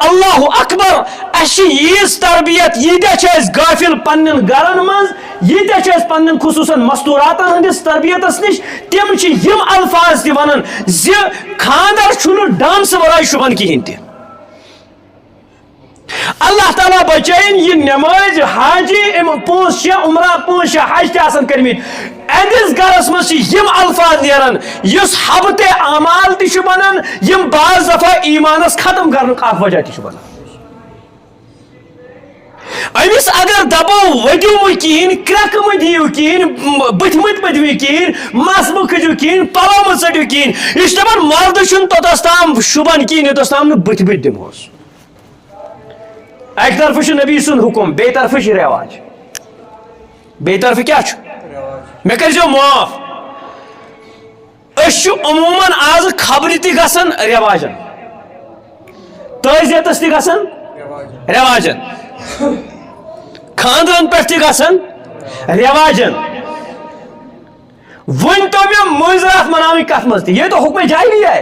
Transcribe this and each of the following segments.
اللہ اکبر اس تربیت یہ غافل پن گرن من یہ پن خصوصاً مستورات ہندس تربیتس نش تم الفاظ تہ ونان زِ خاندر چھُنہٕ ڈانس ورائے شوبان کہین تہ اللہ تعالیٰ بچائن یہ نماز حاجی پانچ عمرہ پانچ حج تہ آسان کرمت ادس گرس مز یم الفاظ نیران اس حبت اعمال تہ بنان یم بعض دفعہ ایمانس ختم کرنک اخ وجہ تہ بنان امس اگر دپو ودیو مہ کہین کرک مہ دیو کہین بت مت بدو کہین مس مہ کھجو کہین پلو مہ ژٹو کہین یہ دپان مرد چھن توتس تام شوبان کہین یوتس تام بت بت دمہوس ایک طرف نبی سن حکم بے طرف رواج بے طرف کیا مے کرزو معاف اس عموماً آز خبر تہ گژھان رواجن تعزیتس تہ گژھان رواجن خاندرن پہ تہ گژھان رواجن ون تو مے معذرات مناوی کت مز تہ یہ تو حکم جاہلی ہے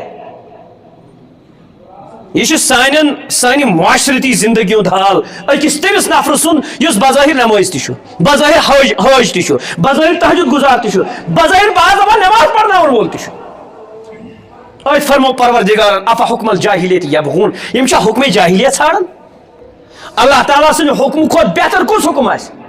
یہ سانہ معاشرتی زندگی ہند حال اکس تمس نفر سن اس بظاہر نماز تہ بظاہر حاج تہ بظاہر تہجد گزار تہ بظاہر بعض دفعہ نماز پڑھناون وول تہ ات فرمو پروردگارن افا حکم الجاہلیت یبغون یم حکم جاہلیت ژھانڈان اللہ تعالیٰ سن حکم کھت بہتر کس حکم آسہِ